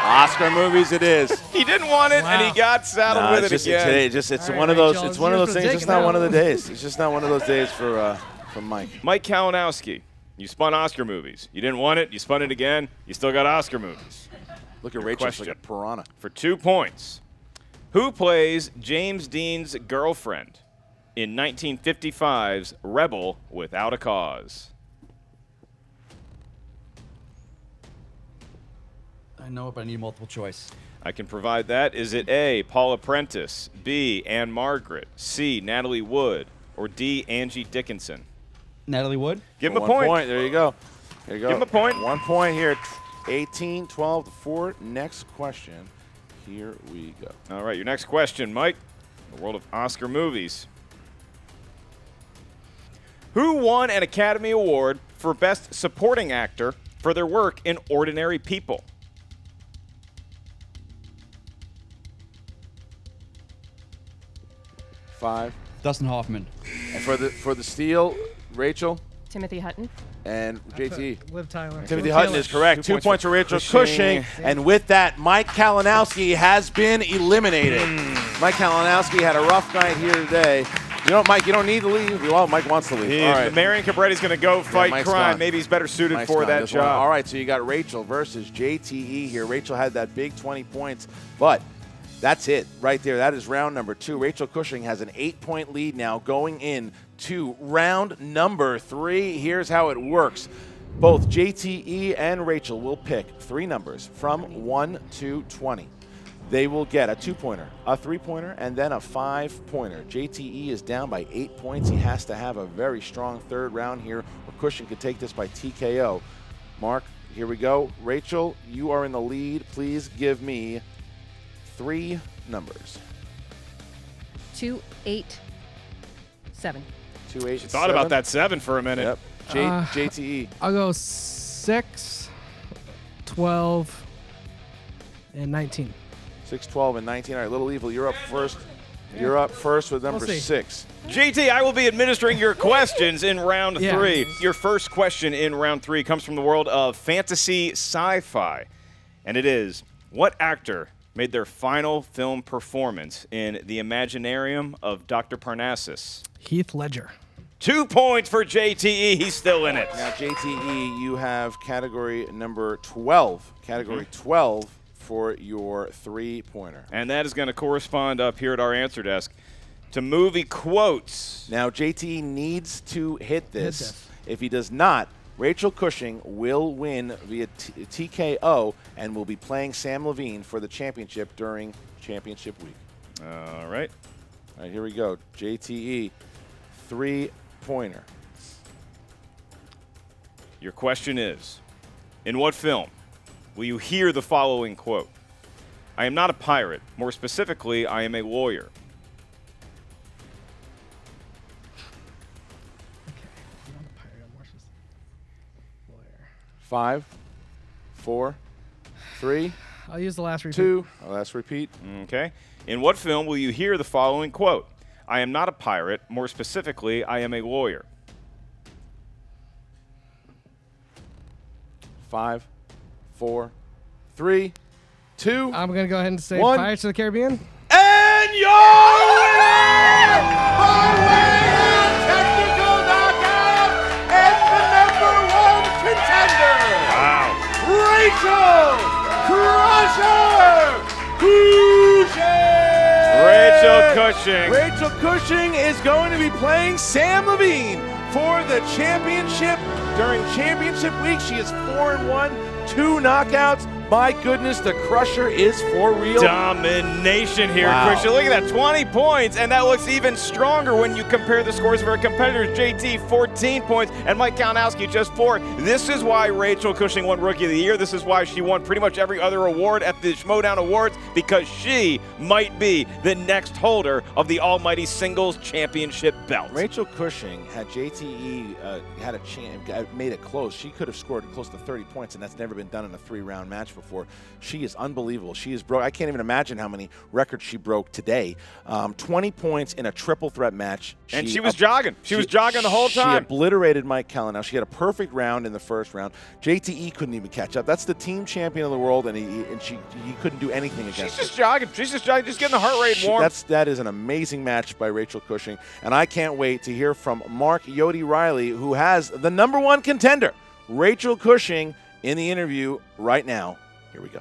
Oscar movies it is. He didn't want it, and he got saddled with it's it just again. today. It's All one right, of those. Rachel, It's one of yours those for the things. It's taking not now. one of the days. It's just not one of those days for Mike. Mike Kalinowski, you spun Oscar movies. You didn't want it. You spun it again. You still got Oscar movies. Look at Your Rachel like question. a piranha. For 2 points. Who plays James Dean's girlfriend in 1955's Rebel Without a Cause? I know it, but I need multiple choice. I can provide that. Is it A, Paula Prentice, B, Anne Margaret, C, Natalie Wood, or D, Angie Dickinson? Natalie Wood? Give him a 1 point. point. There you go. There you go. Give him a point. 1 point here. 18, 12 to 4. Next question. Here we go. All right, your next question, Mike. The world of Oscar movies. Who won an Academy Award for Best Supporting Actor for their work in Ordinary People? Five. Dustin Hoffman. And for the steal, Rachel Timothy Hutton. and JT. Liv Tyler. Timothy Hutton is correct. 2 points for Rachel Cushing. And with that, Mike Kalinowski has been eliminated. Mike Kalinowski had a rough night here today. You know what, Mike? You don't need to leave. Well, Mike wants to leave. All right. Marion Cabretti's going to go fight Mike's crime. gone. Maybe he's better suited Mike's for gone. that This one. job. All right, so you got Rachel versus JTE here. Rachel had that big 20 points, but that's it right there. That is round number 2. Rachel Cushing has an 8-point lead now going in to round number 3. Here's how it works. Both JTE and Rachel will pick 3 numbers from 1 to 20. They will get a 2-pointer, a 3-pointer, and then a 5-pointer. JTE is down by 8 points. He has to have a very strong third round here, or Cushing could take this by TKO. Mark, here we go. Rachel, you are in the lead. Please give me 3 numbers. 2, 8, 7. 2, 8, Thought about that 7 for a minute. Yep. JTE. I'll go 6, 12, and 19. 6, 12, and 19. All right, Little Evil, you're up first. You're up first with number We'll see. 6. JT, I will be administering your questions in round Yeah. 3. Your first question in round 3 comes from the world of fantasy sci-fi. And it is, what actor made their final film performance in The Imaginarium of Dr. Parnassus? Heath Ledger. 2 points for JTE. He's still in it. Now, JTE, you have category number 12. Category 12 for your 3-pointer. And that is going to correspond up here at our answer desk to movie quotes. Now, JTE needs to hit this. this. If he does not, Rachel Cushing will win via TKO and will be playing Samm Levine for the championship during championship week. All right. All right, here we go. JTE, 3-pointer. Your question is, in what film will you hear the following quote? I am not a pirate. More specifically, I am a lawyer. Five, 4, 3, I'll use the last repeat. 2. Let's repeat. Okay. In what film will you hear the following quote? I am not a pirate. More specifically, I am a lawyer. 5, 4, 3, 2. I'm going to go ahead and say 1. Pirates of the Caribbean. And your winner by way of technical knockout and the #1 contender, Rachel Crusher Cushing. Rachel Cushing is going to be playing Samm Levine for the championship. During championship week, she is 4-1, 2 knockouts. My goodness, the Crusher is for real. Domination here, Wow. Christian. Look at that, 20 points, and that looks even stronger when you compare the scores of our competitors. JT, 14 points, and Mike Kalinowski, just 4. This is why Rachel Cushing won Rookie of the Year. This is why she won pretty much every other award at the Schmoedown Awards, because she might be the next holder of the almighty singles championship belt. Rachel Cushing, had JTE had a chance, made it close, she could have scored close to 30 points, and that's never been done in a 3-round match before. She is unbelievable. She is broke. I can't even imagine how many records she broke today. 20 points in a triple threat match. And she was jogging. She was jogging the whole time. She obliterated Mike Kalinowski. She had a perfect round in the first round. JTE couldn't even catch up. That's the team champion of the world, and he couldn't do anything against her. She's just jogging. She's just jogging, just getting the heart rate warm. That is an amazing match by Rachel Cushing, and I can't wait to hear from Mark Yodi Riley, who has the #1 contender, Rachel Cushing, in the interview right now. Here we go.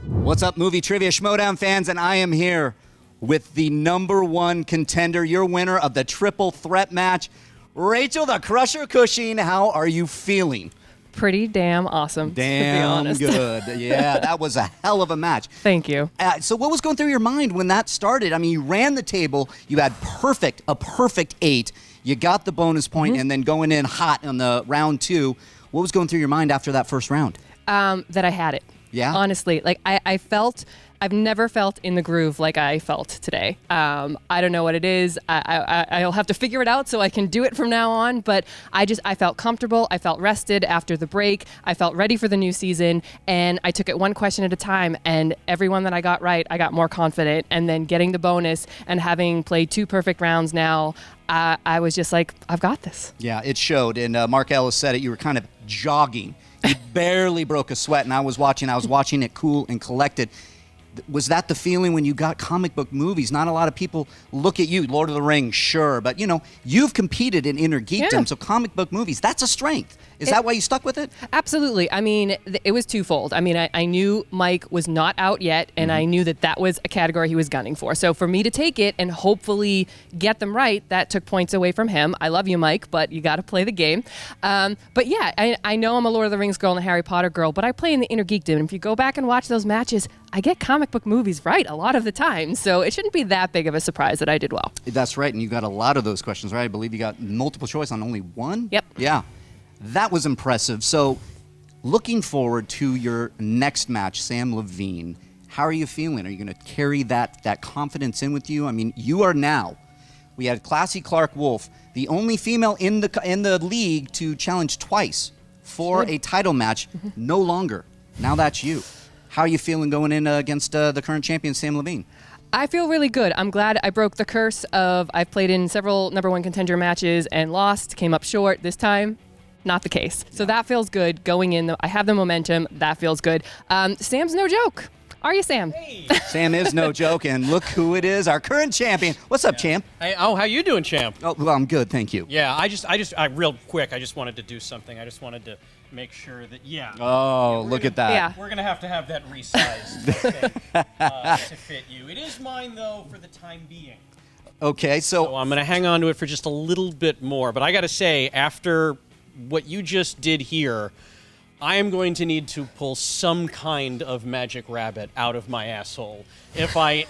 What's up, Movie Trivia Schmoedown fans? And I am here with the #1 contender, your winner of the triple threat match, Rachel the Crusher Cushing. How are you feeling? Pretty damn awesome, to be Damn honest. good. Yeah, that was a hell of a match. Thank you. So what was going through your mind when that started? I mean, you ran the table. You had a perfect 8. You got the bonus point, and then going in hot on the round 2. What was going through your mind after that first round? That I had it. Yeah? Honestly, like I've never felt in the groove like I felt today. I don't know what it is. I'll have to figure it out so I can do it from now on. But I felt comfortable. I felt rested after the break. I felt ready for the new season. And I took it one question at a time. And every one that I got right, I got more confident. And then getting the bonus and having played 2 perfect rounds now, I was just like, I've got this. Yeah, it showed. And Mark Ellis said it. You were kind of jogging. You barely broke a sweat. And I was watching it cool and collected. Was that the feeling when you got comic book movies? Not a lot of people look at you. Lord of the Rings, sure. But, you've competed in inner geekdom, Yeah. so comic book movies, that's a strength. Is that why you stuck with it? Absolutely. I mean, it was twofold. I mean, I knew Mike was not out yet, and I knew that was a category he was gunning for. So for me to take it and hopefully get them right, that took points away from him. I love you, Mike, but you got to play the game. But yeah, I know I'm a Lord of the Rings girl and a Harry Potter girl, but I play in the inner geekdom. And if you go back and watch those matches, I get comic book movies right a lot of the time. So it shouldn't be that big of a surprise that I did well. That's right, and you got a lot of those questions right. I believe you got multiple choice on only one? Yep. Yeah. That was impressive. So, looking forward to your next match, Samm Levine, how are you feeling? Are you going to carry that confidence in with you? I mean, you are now. We had Classy Clark Wolf, the only female in the league to challenge twice for a title match. No longer. Now that's you. How are you feeling going in against the current champion, Samm Levine? I feel really good. I'm glad I broke the curse of I've played in several #1 contender matches and lost, came up short. This time, not the case. So that feels good going in. I have the momentum. That feels good. Sam's no joke. Are you, Sam? Hey. Sam is no joke, and look who it is, our current champion. What's up, champ? Hey, how you doing, champ? Oh, well, I'm good, thank you. Yeah, I real quick, I just wanted to do something. I just wanted to make sure that, Oh, look at that. Yeah. we're going to have that resized to fit you. It is mine, though, for the time being. Okay, So I'm going to hang on to it for just a little bit more. But I got to say, after what you just did here, I am going to need to pull some kind of magic rabbit out of my asshole if I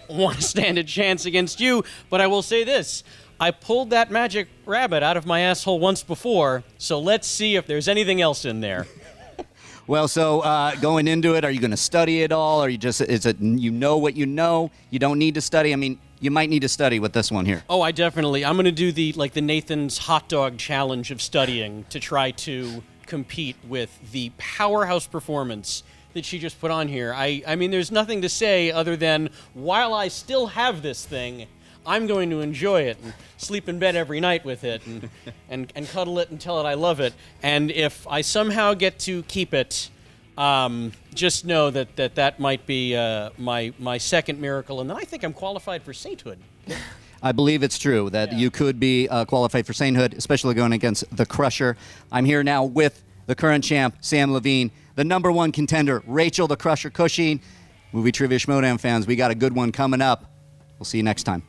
want to stand a chance against you. But I will say this. I pulled that magic rabbit out of my asshole once before, so let's see if there's anything else in there. Well, so going into it, are you going to study it all? Or is it you know what you know? You don't need to study? I mean, you might need to study with this one here. Oh, I'm going to do the Nathan's hot dog challenge of studying to try to compete with the powerhouse performance that she just put on here. I mean, there's nothing to say other than while I still have this thing, I'm going to enjoy it and sleep in bed every night with it and cuddle it and tell it I love it. And if I somehow get to keep it, Just know that might be my second miracle, and then I think I'm qualified for sainthood. I believe it's true that you could be qualified for sainthood, especially going against the Crusher. I'm here now with the current champ, Samm Levine, the #1 contender, Rachel the Crusher Cushing. Movie Trivia Schmoedown fans, we got a good one coming up. We'll see you next time.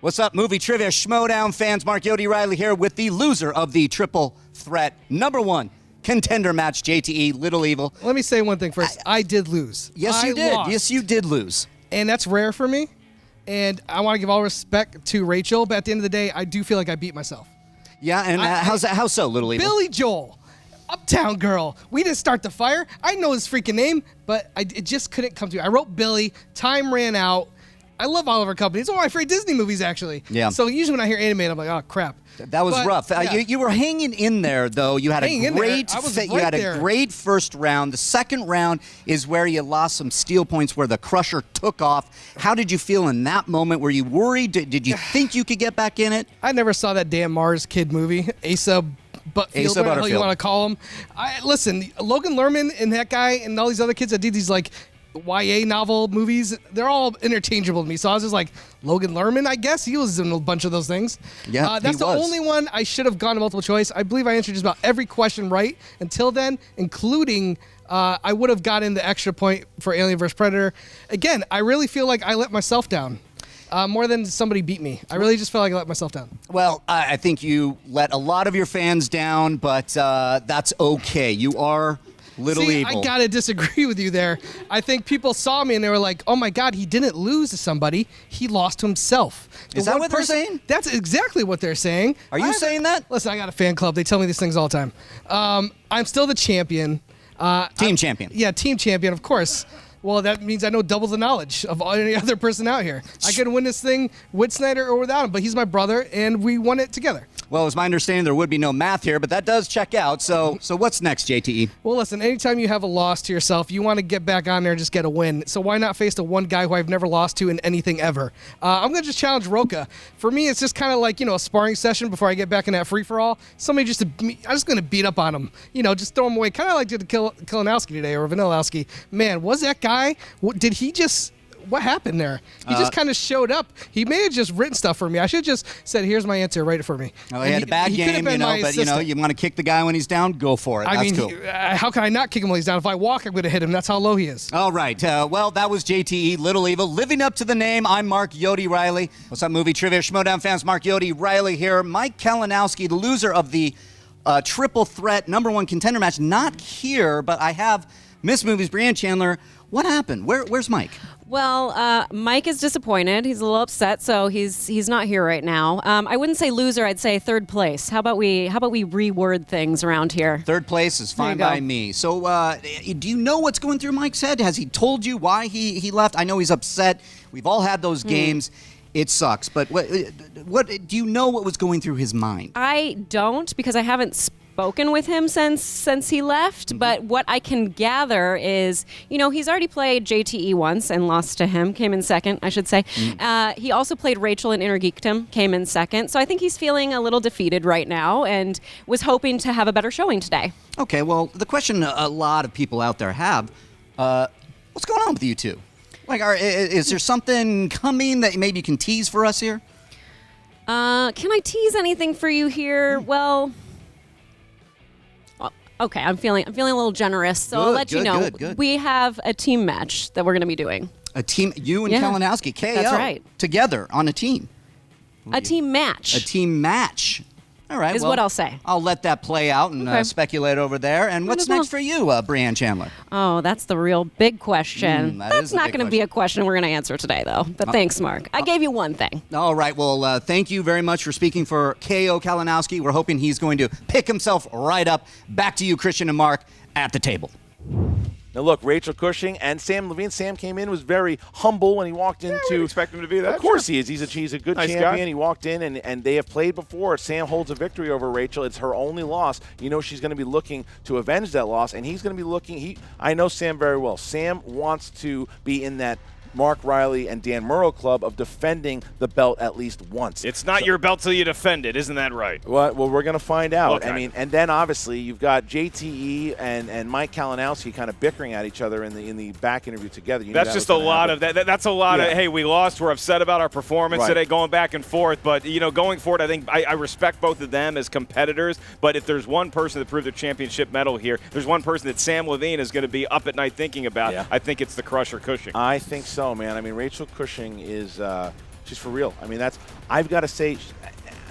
What's up, Movie Trivia Schmoedown fans? Mark Yodi Riley here with the loser of the triple threat #1 contender match, JTE, Little Evil. Let me say one thing first. I did lose. Yes, I you did. lost. Yes, you did lose. And that's rare for me. And I want to give all respect to Rachel, but at the end of the day, I do feel like I beat myself. Yeah, and how so, Little Evil? Billy Joel, Uptown Girl. We didn't start the fire. I know his freaking name, but it just couldn't come to me. I wrote Billy. Time ran out. I love Oliver Company. It's one of my favorite Disney movies, actually. Yeah. So usually when I hear animated, I'm like, oh, crap. That was But, rough. yeah. You were hanging in there, though. You had Hanging a in there. great I was you right had a there. great first round. The second round is where you lost some steel points, where the Crusher took off. How did you feel in that moment? Were you worried? Did you think you could get back in it? I never saw that damn Mars Kid movie, Asa Butterfield, whatever the hell Butterfield. you want to call him. Listen, Logan Lerman and that guy and all these other kids that did these like YA novel movies, they're all interchangeable to me. So I was just like, Logan Lerman, I guess he was in a bunch of those things. Yeah, that's the only one I should have gone to multiple choice. I believe I answered just about every question right until then, including I would have gotten the extra point for Alien vs Predator. Again, I really feel like I let myself down. More than somebody beat me. I really just felt like I let myself down. Well, I think you let a lot of your fans down, but that's okay. You are Little Evil. I gotta disagree with you there. I think people saw me and they were like, "Oh my God, he didn't lose to somebody; he lost to himself." Is that what they're saying? That's exactly what they're saying. Are you saying that? Listen, I got a fan club. They tell me these things all the time. I'm still the champion. Team champion. Yeah, team champion, of course. Well, that means I know double the knowledge of any other person out here. I could win this thing with Snyder or without him, but he's my brother, and we won it together. Well, it's my understanding there would be no math here, but that does check out. So what's next, JTE? Well, listen, anytime you have a loss to yourself, you want to get back on there and just get a win. So why not face the one guy who I've never lost to in anything ever? I'm going to just challenge Roka. For me, it's just kind of like, a sparring session before I get back in that free-for-all. I'm just going to beat up on him. Just throw him away. Kind of like did Kalinowski today, or Vanillowski. Man, was that guy? Did he just... What happened there? He just kind of showed up. He may have just written stuff for me. I should have just said, "Here's my answer. Write it for me." Oh, he had a bad could have game, been my but assistant. you want to kick the guy when he's down, go for it. That's cool. How can I not kick him while he's down? If I walk, I'm going to hit him. That's how low he is. All right. Well, that was JTE, Little Evil. Living up to the name, I'm Mark Yodi Riley. What's up, Movie Trivia Schmoedown fans? Mark Yodi Riley here. Mike Kalinowski, the loser of the triple threat #1 contender match, not here, but I have Miss Movies, Brianne Chandler. What happened? Where's Mike? Well, Mike is disappointed. He's a little upset, so he's not here right now. I wouldn't say loser. I'd say third place. How about we reword things around here? Third place is fine by me. So, do you know what's going through Mike's head? Has he told you why he left? I know he's upset. We've all had those games. It sucks. But what do you know what was going through his mind? I don't, because I haven't spoken with him since he left, but what I can gather is, he's already played JTE once and lost to him, came in second, I should say. He also played Rachel in Inner Geekdom, came in second. So I think he's feeling a little defeated right now and was hoping to have a better showing today. Okay, well, the question a lot of people out there have, what's going on with you two? Like, is there something coming that maybe you can tease for us here? Can I tease anything for you here? Well... Okay, I'm feeling a little generous, so I'll let you know. Good. We have a team match that we're going to be doing. A team, you and Kalinowski, KO. That's right. Together on a team. A team match. A team match. All right. Is what I'll say. I'll let that play out and speculate over there. And what's next for you, Brianne Chandler? Oh, that's the real big question. That's not going to be a question we're going to answer today, though. But thanks, Mark. I gave you one thing. All right. Well, thank you very much for speaking for KO Kalinowski. We're hoping he's going to pick himself right up. Back to you, Christian and Mark, at the table. Now look, Rachel Cushing and Samm Levine. Sam came in, was very humble when he walked into. We expect him to be that. Of course he is. He's a good Nice champion. guy. He walked in, and they have played before. Sam holds a victory over Rachel. It's her only loss. She's going to be looking to avenge that loss, and he's going to be looking. I know Sam very well. Sam wants to be in that Mark Riley and Dan Murrow club of defending the belt at least once. It's not your belt till you defend it, isn't that right? Well, we're going to find out. Okay. I mean, and then obviously you've got JTE and Mike Kalinowski kind of bickering at each other in the back interview together. That's just a lot of that. That's a lot of, hey, we lost. We're upset about our performance today, going back and forth. But, going forward, I think I respect both of them as competitors. But if there's one person that proved their championship medal here, there's one person that Samm Levine is going to be up at night thinking about. Yeah. I think it's the Crusher Cushing. I think so, man. I mean, Rachel Cushing is she's for real. I mean, I've got to say,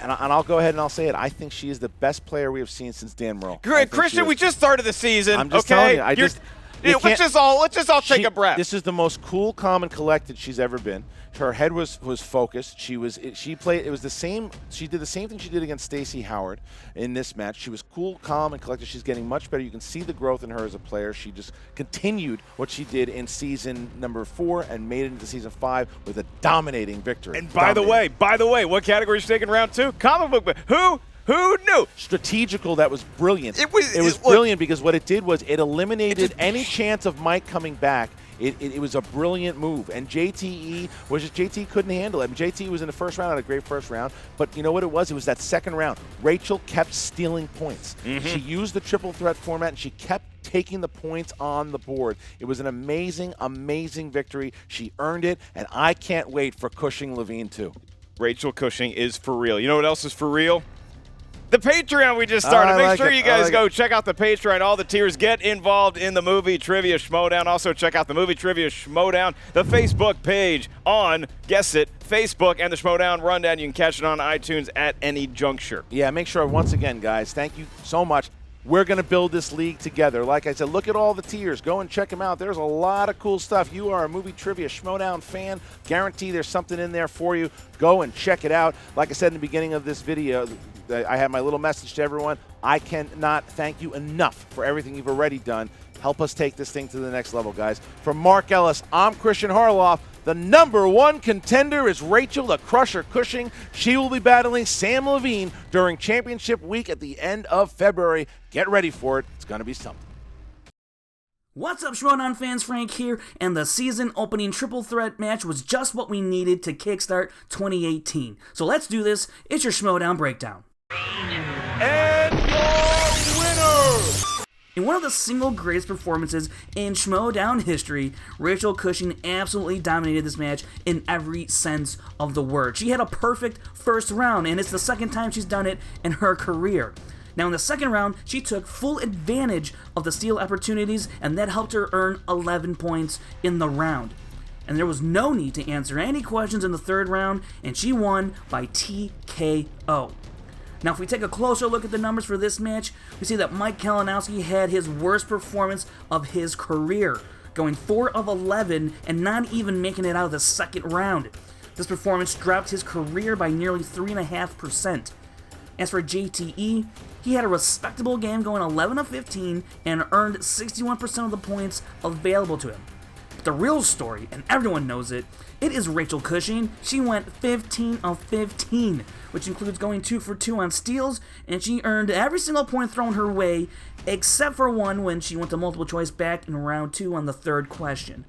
and I'll go ahead and I'll say it. I think she is the best player we have seen since Dan Murrow. Great, Christian. We just started the season. I'm just telling you. Let's just all take a breath. This is the most cool, calm, and collected she's ever been. Her head was focused. She played. It was the same. She did the same thing she did against Stacey Howard in this match. She was cool, calm, and collected. She's getting much better. You can see the growth in her as a player. She just continued what she did in season number 4 and made it into season 5 with a dominating victory. And by the way, what category is taking round 2? Comic book. Who knew? Strategical, that was brilliant. It was brilliant because what it did was it eliminated any chance of Mike coming back. It was a brilliant move. And JTE couldn't handle it. I mean, JTE was in the first round, had a great first round. But you know what it was? It was that second round. Rachel kept stealing points. She used the triple threat format, and she kept taking the points on the board. It was an amazing, amazing victory. She earned it, and I can't wait for Cushing Levine, too. Rachel Cushing is for real. You know what else is for real? The Patreon we just started. Make sure you guys go check out the Patreon. All the tiers. Get involved in the Movie Trivia Schmoedown. Also, check out the Movie Trivia Schmoedown, the Facebook page on, guess it, Facebook, and the Schmoedown Rundown. You can catch it on iTunes at any juncture. Yeah, make sure, once again, guys, thank you so much. We're going to build this league together. Like I said, look at all the tiers. Go and check them out. There's a lot of cool stuff. You are a Movie Trivia Schmoedown fan. Guarantee there's something in there for you. Go and check it out. Like I said in the beginning of this video, I had my little message to everyone. I cannot thank you enough for everything you've already done. Help us take this thing to the next level, guys. From Mark Ellis, I'm Christian Harloff. The #1 contender is Rachel the Crusher Cushing. She will be battling Samm Levine during championship week at the end of February. Get ready for it. It's going to be something. What's up, Schmoedown fans? Frank here, and the season opening triple threat match was just what we needed to kickstart 2018. So let's do this. It's your Schmoedown Breakdown. And your winner! In one of the single greatest performances in Schmoedown history, Rachel Cushing absolutely dominated this match in every sense of the word. She had a perfect first round, and it's the second time she's done it in her career. Now, in the second round, she took full advantage of the steal opportunities, and that helped her earn 11 points in the round. And there was no need to answer any questions in the third round, and she won by TKO. Now, if we take a closer look at the numbers for this match, we see that Mike Kalinowski had his worst performance of his career, going 4 of 11 and not even making it out of the second round. This performance dropped his career by nearly 3.5%. As for JTE, he had a respectable game going 11 of 15 and earned 61% of the points available to him. But the real story, and everyone knows it, it is Rachel Cushing. She went 15 of 15, which includes going 2 for 2 on steals, and she earned every single point thrown her way, except for one when she went to multiple choice back in round 2 on the third question.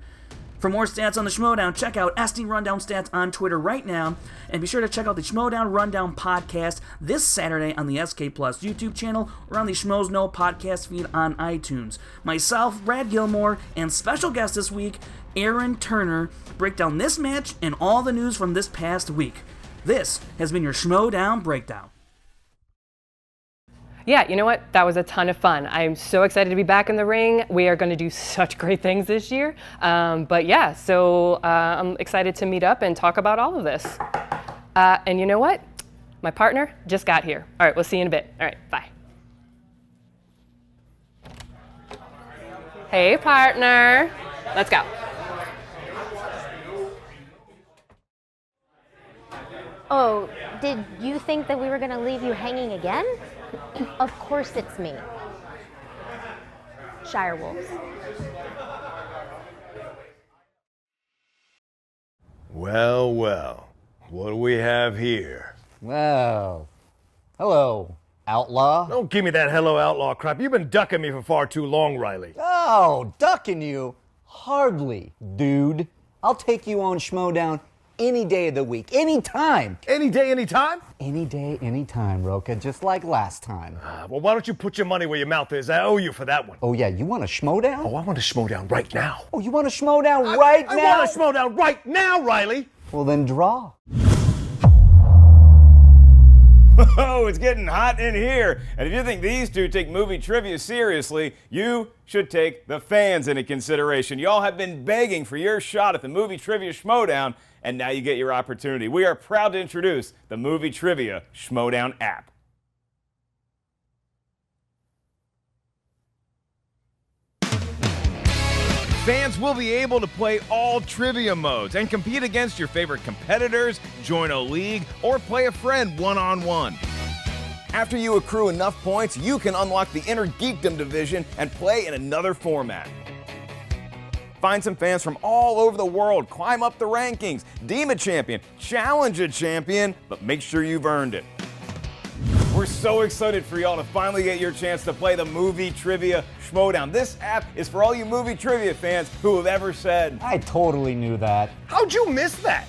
For more stats on the Schmoedown, check out SD Rundown Stats on Twitter right now, and be sure to check out the Schmoedown Rundown podcast this Saturday on the SK Plus YouTube channel or on the Schmoes Know podcast feed on iTunes. Myself, Brad Gilmore, and special guest this week, Aaron Turner, break down this match and all the news from this past week. This has been your Schmoedown Breakdown. Yeah, you know what? That was a ton of fun. I'm so excited to be back in the ring. We are going to do such great things this year. But yeah, so I'm excited to meet up and talk about all of this. And you know what? My partner just got here. All right, we'll see you in a bit. All right, bye. Hey, partner. Let's go. Oh, did you think that we were going to leave you hanging again? Of course it's me. Shire Wolves. Well, well, what do we have here? Well, hello, outlaw. Don't give me that hello outlaw crap. You've been ducking me for far too long, Riley. Oh, ducking you? Hardly, dude. I'll take you on Schmoedown any day of the week, any time. Any day, any time? Any day, any time, Roka, just like last time. Well, why don't you put your money where your mouth is? I owe you for that one. Oh, yeah, you want a Schmoedown? Oh, I want a Schmoedown right now. Oh, you want a Schmoedown right now? I want a Schmoedown right now, Riley. Well, then draw. Oh, it's getting hot in here. And if you think these two take movie trivia seriously, you should take the fans into consideration. Y'all have been begging for your shot at the Movie Trivia Schmoedown, and now you get your opportunity. We are proud to introduce the Movie Trivia Schmoedown app. Fans will be able to play all trivia modes and compete against your favorite competitors, join a league, or play a friend one-on-one. After you accrue enough points, you can unlock the Inner Geekdom division and play in another format. Find some fans from all over the world, climb up the rankings, deem a champion, challenge a champion, but make sure you've earned it. We're so excited for y'all to finally get your chance to play the Movie Trivia Schmoedown. This app is for all you movie trivia fans who have ever said, I totally knew that. How'd you miss that?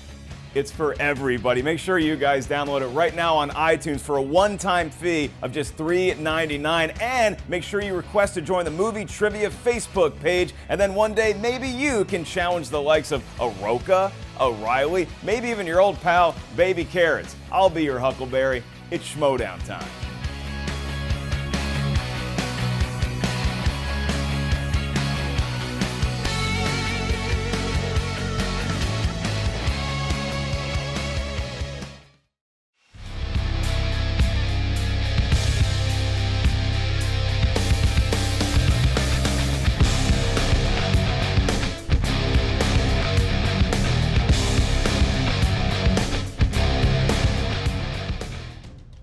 it's for everybody. Make sure you guys download it right now on iTunes for a one-time fee of just $3.99. And make sure you request to join the Movie Trivia Facebook page. And then one day, maybe you can challenge the likes of a Roka, a Riley, maybe even your old pal, Baby Carrots. I'll be your Huckleberry. It's Schmoedown time.